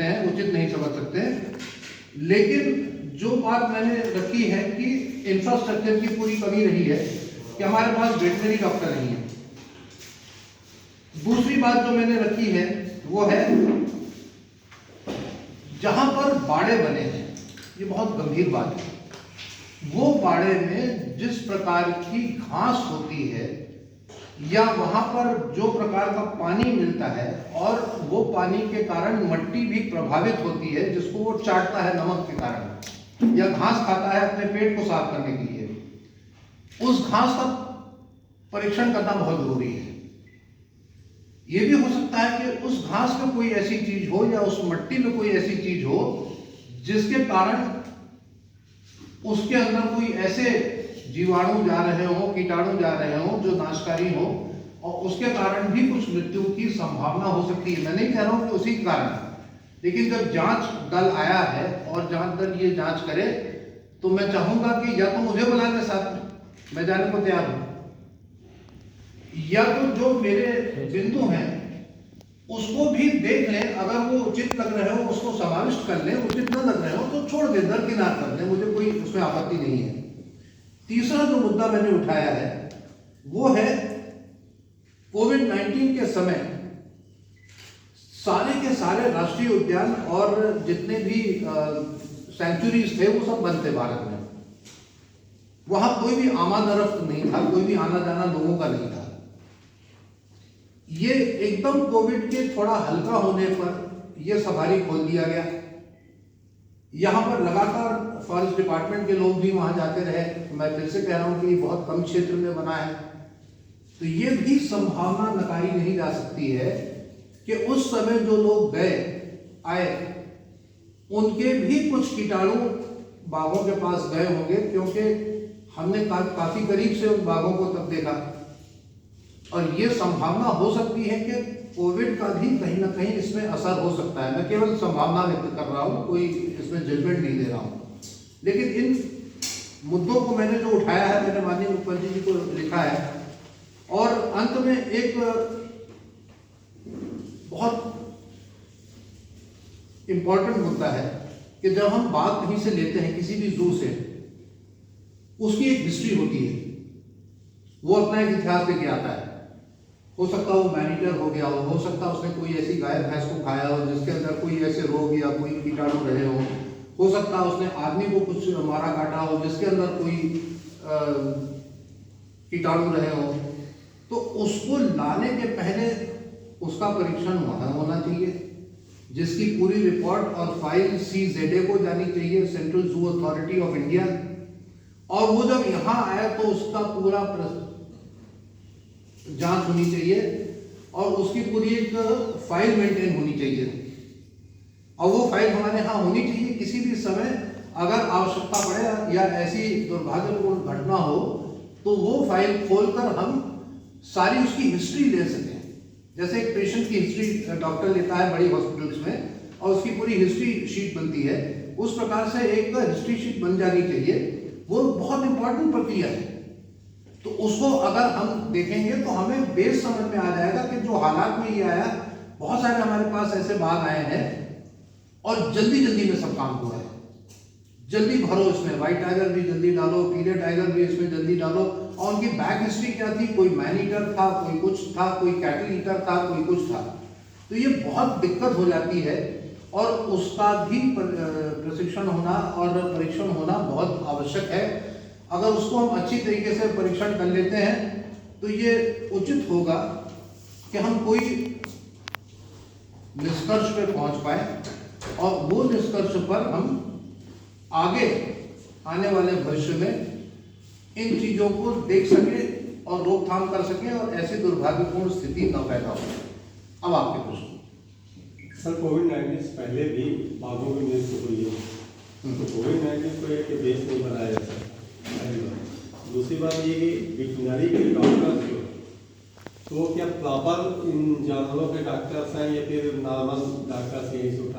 सकते हैं, उचित नहीं समझ सकते हैं। लेकिन जो बात मैंने रखी है कि इंफ्रास्ट्रक्चर की पूरी कमी रही है कि हमारे पास वेटनरी डॉक्टर नहीं है। दूसरी बात जो मैंने रखी है वो है जहां पर बाड़े बने हैं, ये बहुत गंभीर बात है, वो बाड़े में जिस प्रकार की घास होती है या वहां पर जो प्रकार का पानी मिलता है और वो पानी के कारण मिट्टी भी प्रभावित होती है, जिसको वो चाटता है नमक के कारण या घास खाता है अपने पेट को साफ करने के लिए, उस घास का परीक्षण करना बहुत जरूरी है। ये भी हो सकता है कि उस घास में कोई ऐसी चीज हो या उस मिट्टी में कोई ऐसी चीज हो जिसके कारण उसके अंदर कोई ऐसे जीवाणु जा रहे हो, कीटाणु जा रहे हो जो नाशकारी हो और उसके कारण भी कुछ मृत्यु की संभावना हो सकती है। मैं नहीं कह रहा हूं कि उसी के कारण, लेकिन जब जांच दल आया है और जांच दल ये जांच करे तो मैं चाहूंगा कि या तो मुझे बुला ले साथ में, मैं जाने को तैयार हूं, या तो जो मेरे बिंदु हैं उसको भी देख लें, अगर वो उचित लग रहे हो उसको समाविष्ट कर लें, उचित न लग रहे हो तो छोड़ दें, दरकिनार कर दें, मुझे कोई उसमें आपत्ति नहीं है। तीसरा जो मुद्दा मैंने उठाया है वो है कोविड-19 के समय सारे के सारे राष्ट्रीय उद्यान और जितने भी सेंचुरीज थे वो सब बंद थे भारत में। वहां कोई भी आमद-रफ्त नहीं था, कोई भी आना जाना लोगों का नहीं था। ये एकदम कोविड के थोड़ा हल्का होने पर ये सफारी खोल दिया गया। यहाँ पर लगातार फॉरेस्ट डिपार्टमेंट के लोग भी वहां जाते रहे। मैं फिर से कह रहा हूँ कि बहुत कम क्षेत्र में बना है, तो ये भी संभावना नकारी नहीं जा सकती है कि उस समय जो लोग गए आए उनके भी कुछ कीटाणु बाघों के पास गए होंगे, क्योंकि हमने काफी करीब से उन बाघों को तब देखा। और ये संभावना हो सकती है कि कोविड का भी कहीं ना कहीं इसमें असर हो सकता है। मैं केवल संभावना व्यक्त कर रहा हूँ, कोई इसमें जजमेंट नहीं दे रहा हूँ। लेकिन इन मुद्दों को मैंने जो उठाया है, मैंने माननीय मुख्यमंत्री जी को लिखा है। और अंत में एक बहुत इंपॉर्टेंट मुद्दा है कि जब हम बात कहीं से लेते हैं, किसी भी जू से, उसकी एक हिस्ट्री होती है, वो अपना एक इतिहास लेके आता है। हो सकता है वो मैनीटर हो गया हो सकता है उसने कोई ऐसी गाय भैंस को खाया हो जिसके अंदर कोई ऐसे रोग या कोई कीटाणु रहे हो सकता है उसने आदमी को कुछ मारा काटा हो जिसके अंदर कोई कीटाणु रहे हो, तो उसको लाने के पहले उसका परीक्षण वहां होना चाहिए, जिसकी पूरी रिपोर्ट और फाइल CZA को जानी चाहिए, central zoo authority of India. और वो जब यहाँ आए तो उसका पूरा जांच होनी चाहिए और उसकी पूरी एक फाइल मेंटेन होनी चाहिए। और वो फाइल हमारे यहाँ होनी चाहिए। किसी भी समय अगर आवश्यकता पड़े या ऐसी दुर्भाग्यपूर्ण घटना हो तो वो फाइल खोलकर हम सारी उसकी हिस्ट्री ले सकें। जैसे एक पेशेंट की हिस्ट्री डॉक्टर लेता है बड़ी हॉस्पिटल्स में और उसकी पूरी हिस्ट्री शीट बनती है, उस प्रकार से एक हिस्ट्री शीट बन जानी चाहिए। वो बहुत इंपॉर्टेंट प्रक्रिया है। तो उसको अगर हम देखेंगे तो हमें बेस समझ में आ जाएगा कि जो हालात में ये आया, बहुत सारे हमारे पास ऐसे बाघ आए हैं और जल्दी जल्दी में सब काम हुआ है। जल्दी भरो इसमें, व्हाइट टाइगर भी जल्दी डालो, पीले टाइगर भी इसमें जल्दी डालो। और उनकी बैक हिस्ट्री क्या थी, कोई मैन ईटर था, कोई कुछ था, कोई कैटल ईटर था, कोई कुछ था। तो ये बहुत दिक्कत हो जाती है और उसका भी प्रशिक्षण होना और परीक्षण होना बहुत आवश्यक है। अगर उसको हम अच्छी तरीके से परीक्षण कर लेते हैं तो ये उचित होगा कि हम कोई निष्कर्ष पे पहुंच पाए और वो निष्कर्ष पर हम आगे आने वाले भविष्य में इन चीजों को देख सके और रोकथाम कर सके और ऐसी दुर्भाग्यपूर्ण स्थिति न पैदा हो। अब आपके प्रश्न। सर, कोविड-19 से पहले भी बाघों की मृत्यु हुई है, तो कोविड-19 को एक बेस नहीं बनाया जा सकता, पहली बात। दूसरी बात ये कि वेटरनरी के डॉक्टर जो, तो क्या प्रॉपर इन जानवरों के डॉक्टर्स हैं या फिर नॉर्मल डॉक्टर्स यही से उठा